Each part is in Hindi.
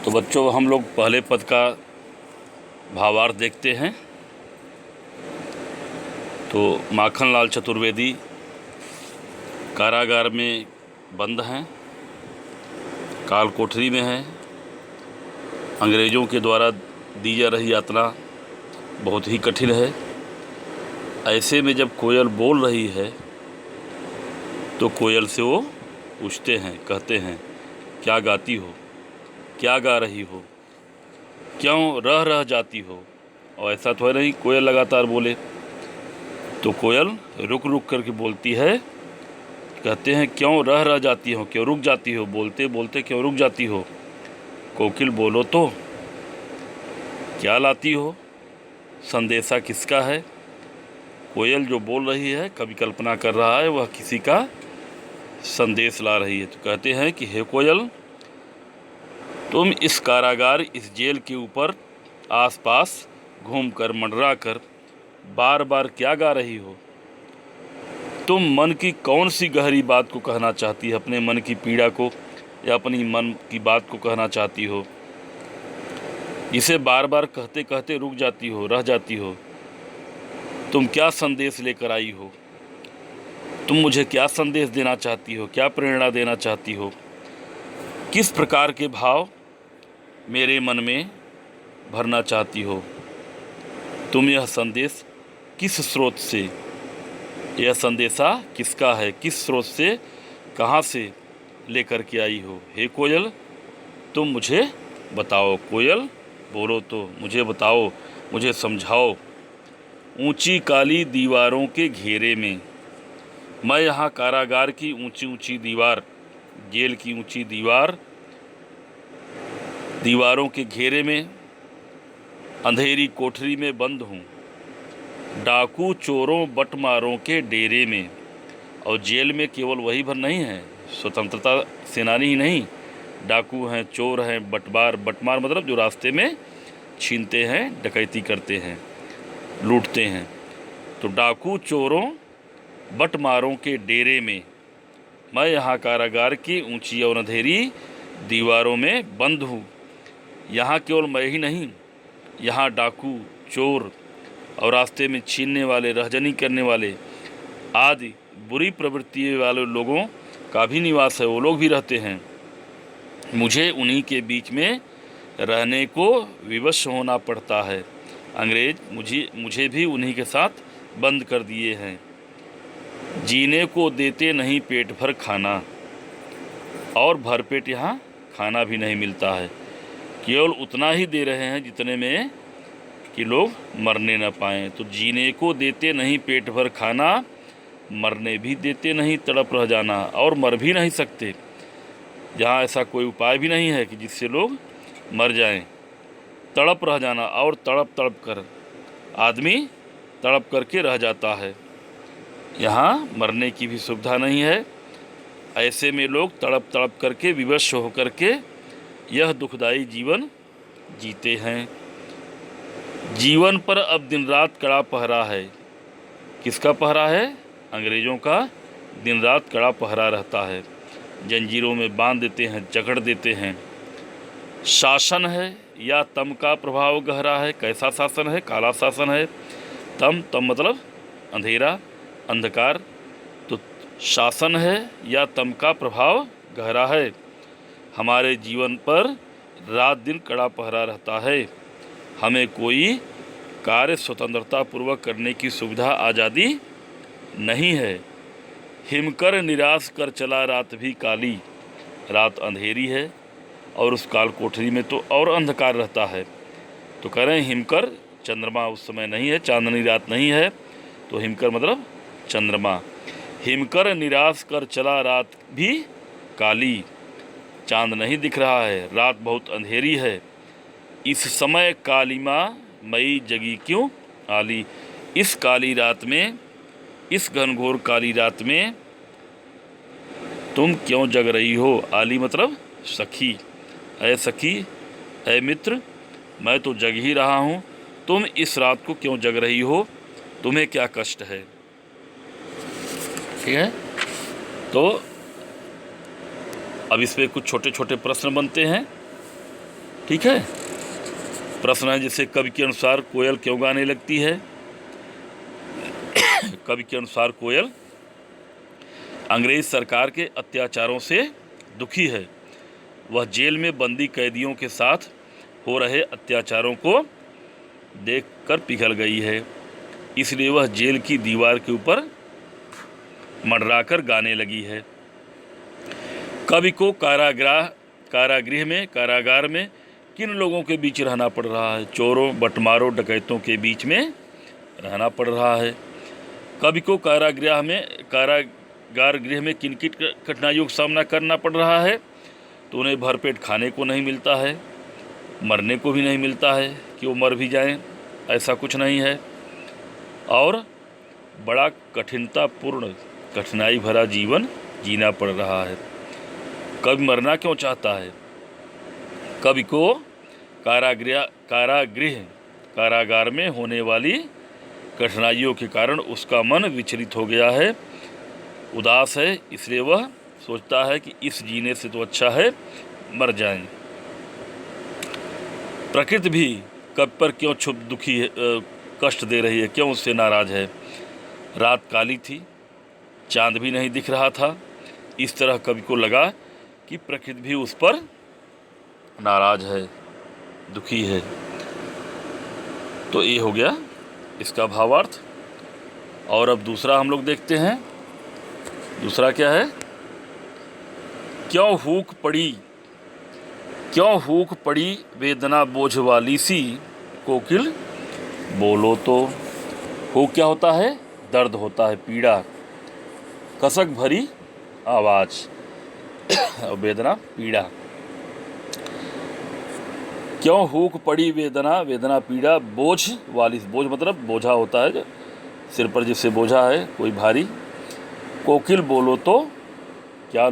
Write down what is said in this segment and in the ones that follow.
तो बच्चों, हम लोग पहले पद का भावार्थ देखते हैं। तो माखनलाल चतुर्वेदी कारागार में बंद हैं, काल कोठरी में हैं। अंग्रेज़ों के द्वारा दी जा रही यातना बहुत ही कठिन है। ऐसे में जब कोयल बोल रही है तो कोयल से वो पूछते हैं, कहते हैं, क्या गाती हो, क्या गा रही हो, क्यों रह रह जाती हो। और ऐसा तो है नहीं कोयल लगातार बोले, तो कोयल रुक रुक करके बोलती है। कहते हैं, क्यों रह रह जाती हो, क्यों रुक जाती हो, बोलते बोलते क्यों रुक जाती हो। कोकिल बोलो तो क्या लाती हो, संदेशा किसका है। कोयल जो बोल रही है, कभी कल्पना कर रहा है वह किसी का संदेश ला रही है। तो कहते हैं कि हे कोयल, तुम इस कारागार, इस जेल के ऊपर आसपास घूमकर मंडरा कर बार बार क्या गा रही हो। तुम मन की कौन सी गहरी बात को कहना चाहती है, अपने मन की पीड़ा को या अपनी मन की बात को कहना चाहती हो, इसे बार बार कहते कहते रुक जाती हो, रह जाती हो। तुम क्या संदेश लेकर आई हो, तुम मुझे क्या संदेश देना चाहती हो, क्या प्रेरणा देना चाहती हो, किस प्रकार के भाव मेरे मन में भरना चाहती हो। तुम यह संदेश किस स्रोत से, यह संदेशा किसका है, किस स्रोत से, कहाँ से लेकर के आई हो। हे कोयल, तुम मुझे बताओ। कोयल बोलो तो मुझे बताओ, मुझे समझाओ। ऊंची काली दीवारों के घेरे में, मैं यहाँ कारागार की ऊंची ऊंची दीवार, जेल की ऊंची दीवारों के घेरे में, अंधेरी कोठरी में बंद हूँ, डाकू चोरों बटमारों के डेरे में। और जेल में केवल वही भर नहीं है, स्वतंत्रता सेनानी ही नहीं, डाकू हैं, चोर हैं, बटमार मतलब जो रास्ते में छीनते हैं, डकैती करते हैं, लूटते हैं। तो डाकू चोरों बटमारों के डेरे में, मैं यहाँ कारागार की ऊंची और अंधेरी दीवारों में बंद हूँ। यहाँ केवल मैं ही नहीं, यहाँ डाकू, चोर और रास्ते में छीनने वाले, रहजनी करने वाले आदि बुरी प्रवृत्ति वाले लोगों का भी निवास है, वो लोग भी रहते हैं। मुझे उन्हीं के बीच में रहने को विवश होना पड़ता है। अंग्रेज मुझे भी उन्हीं के साथ बंद कर दिए हैं। जीने को देते नहीं पेट भर खाना, और भरपेट यहाँ खाना भी नहीं मिलता है। केवल उतना ही दे रहे हैं जितने में कि लोग मरने न पाएँ। तो जीने को देते नहीं पेट भर खाना, मरने भी देते नहीं तड़प रह जाना, और मर भी नहीं सकते। जहाँ ऐसा कोई उपाय भी नहीं है कि जिससे लोग मर जाएं। तड़प रह जाना, और तड़प कर आदमी तड़प करके रह जाता है। यहाँ मरने की भी सुविधा नहीं है। ऐसे में लोग तड़प करके, विवश होकर के यह दुखदाई जीवन जीते हैं। जीवन पर अब दिन रात कड़ा पहरा है। किसका पहरा है? अंग्रेज़ों का दिन रात कड़ा पहरा रहता है। जंजीरों में बांध देते हैं, जकड़ देते हैं। शासन है या तम का प्रभाव गहरा है। कैसा शासन है? काला शासन है। तम मतलब अंधेरा, अंधकार। तो शासन है या तम का प्रभाव गहरा है। हमारे जीवन पर रात दिन कड़ा पहरा रहता है। हमें कोई कार्य स्वतंत्रता पूर्वक करने की सुविधा, आज़ादी नहीं है। हिमकर निराश कर चला रात भी काली। रात अंधेरी है और उस काल कोठरी में तो और अंधकार रहता है। तो कह रहे हैं हिमकर, चंद्रमा उस समय नहीं है, चांदनी रात नहीं है, तो हिमकर मतलब चंद्रमा। हिमकर निराश कर चला रात भी काली। चांद नहीं दिख रहा है, रात बहुत अंधेरी है। इस समय कालीमा मई जगी क्यों आली। इस काली रात में, इस घनघोर काली रात में तुम क्यों जग रही हो। आली मतलब सखी। ऐ सखी, ऐ मित्र, मैं तो जग ही रहा हूँ, तुम इस रात को क्यों जग रही हो, तुम्हें क्या कष्ट है। ठीक है। तो अब इस पे कुछ छोटे छोटे प्रश्न बनते हैं। ठीक है। प्रश्न है जैसे कवि के अनुसार कोयल क्यों गाने लगती है। कवि के अनुसार कोयल अंग्रेज सरकार के अत्याचारों से दुखी है। वह जेल में बंदी कैदियों के साथ हो रहे अत्याचारों को देखकर पिघल गई है, इसलिए वह जेल की दीवार के ऊपर मंडराकर गाने लगी है। कवि को कारागार में किन लोगों के बीच रहना पड़ रहा है। चोरों, बटमारों, डकैतों के बीच में रहना पड़ रहा है। कवि को कारागार गृह में किन किन कठिनाइयों का सामना करना पड़ रहा है। तो उन्हें भरपेट खाने को नहीं मिलता है, मरने को भी नहीं मिलता है कि वो मर भी जाएं, ऐसा कुछ नहीं है, और बड़ा कठिनाई भरा जीवन जीना पड़ रहा है। कवि मरना क्यों चाहता है। कवि को कारागार में होने वाली कठिनाइयों के कारण उसका मन विचलित हो गया है, उदास है, इसलिए वह सोचता है कि इस जीने से तो अच्छा है मर जाएं। प्रकृति भी कवि पर क्यों दुखी है, कष्ट दे रही है, क्यों उससे नाराज है। रात काली थी, चांद भी नहीं दिख रहा था, इस तरह कवि को लगा कि प्रकृति भी उस पर नाराज है, दुखी है। तो ये हो गया इसका भावार्थ। और अब दूसरा हम लोग देखते हैं। दूसरा क्या है। क्यों हूक पड़ी वेदना बोझ वाली सी, कोकिल बोलो तो। हूक क्या होता है, दर्द होता है, पीड़ा, कसक भरी आवाज, और वेदना पीड़ा। क्यों हूक पड़ी वेदना पीड़ा बोझ वाली, बोझ मतलब बोझा होता है, सिर पर जिससे बोझा है कोई भारी। कोकिल बोलो तो क्या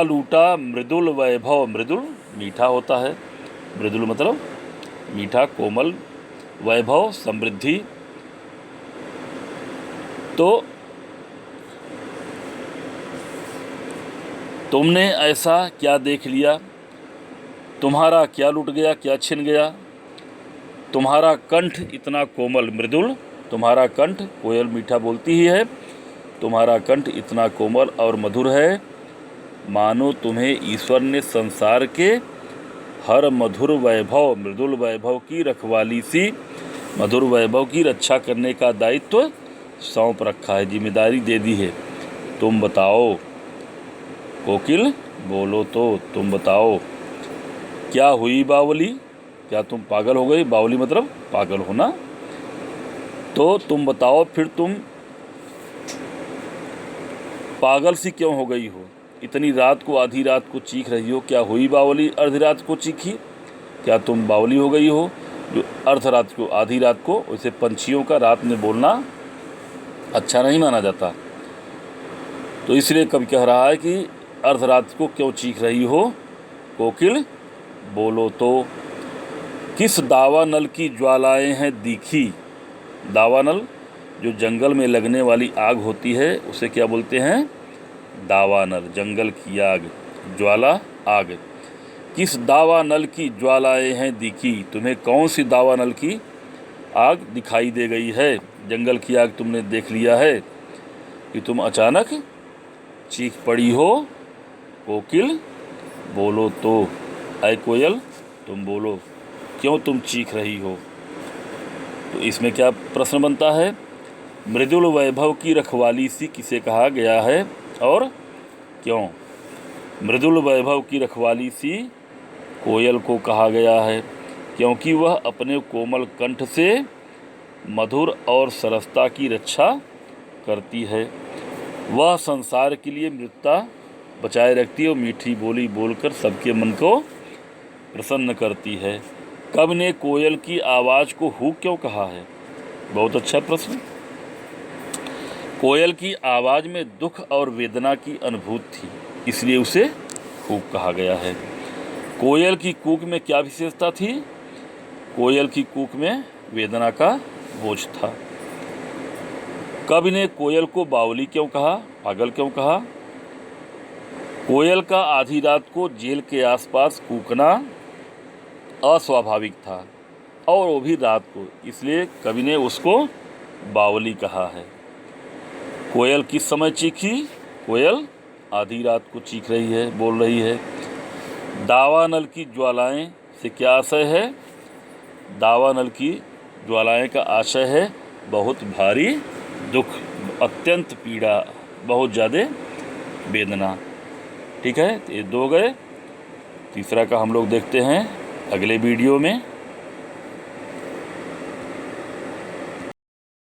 लूटा मृदुल वैभव। मृदुल मीठा होता है, मृदुल मतलब मीठा, कोमल, वैभव समृद्धि। तो तुमने ऐसा क्या देख लिया, तुम्हारा क्या लुट गया, क्या छिन गया। तुम्हारा कंठ इतना कोमल, मृदुल, तुम्हारा कंठ, कोयल मीठा बोलती ही है, तुम्हारा कंठ इतना कोमल और मधुर है, मानो तुम्हें ईश्वर ने संसार के हर मधुर वैभव, मृदुल वैभव की रखवाली सी, मधुर वैभव की रक्षा करने का दायित्व सौंप रखा है, जिम्मेदारी दे दी है। तुम बताओ कोकिल बोलो तो, तुम बताओ क्या हुई बावली, क्या तुम पागल हो गई। बावली मतलब पागल होना। तो तुम बताओ फिर तुम पागल सी क्यों हो गई हो, इतनी रात को, आधी रात को चीख रही हो। क्या हुई बावली, अर्ध रात को चीखी, क्या तुम बावली हो गई हो। जो अर्ध रात को, आधी रात को, वैसे पंछियों का रात में बोलना अच्छा नहीं माना जाता, तो इसलिए कवि कह रहा है कि अर्ध रात को क्यों चीख रही हो, कोकिल बोलो तो। किस दावानल की ज्वालाएं हैं दिखी। दावानल जो जंगल में लगने वाली आग होती है उसे क्या बोलते हैं, दावानल, जंगल की आग, ज्वाला आग। किस दावानल की ज्वालाएं हैं दिखी, तुम्हें कौन सी दावानल की आग दिखाई दे गई है, जंगल की आग तुमने देख लिया है कि तुम अचानक चीख पड़ी हो। कोकिल बोलो तो, ऐ कोयल तुम बोलो, क्यों तुम चीख रही हो। तो इसमें क्या प्रश्न बनता है, मृदुल वैभव की रखवाली सी किसे कहा गया है और क्यों। मृदुल वैभव की रखवाली सी कोयल को कहा गया है क्योंकि वह अपने कोमल कंठ से मधुर और सरसता की रक्षा करती है। वह संसार के लिए मृतता बचाए रखती है और मीठी बोली बोलकर सबके मन को प्रसन्न करती है। कवि ने कोयल की आवाज़ को हूक क्यों कहा है, बहुत अच्छा प्रश्न। कोयल की आवाज़ में दुख और वेदना की अनुभूति थी, इसलिए उसे हूक कहा गया है। कोयल की कूक में क्या विशेषता थी, कोयल की कूक में वेदना का बोझ था। कवि ने कोयल को बावली क्यों कहा, पागल क्यों कहा। कोयल का आधी रात को जेल के आसपास कूकना अस्वाभाविक था, और वो भी रात को, इसलिए कवि ने उसको बावली कहा है। कोयल किस समय चीखी? कोयल आधी रात को चीख रही है, बोल रही है। दावानल की ज्वालाएं से क्या आशय है? दावानल की ज्वालाएं का आशय है बहुत भारी दुख, अत्यंत पीड़ा, बहुत ज़्यादा वेदना। ठीक है, तो ये दो गए। तीसरा का हम लोग देखते हैं अगले वीडियो में।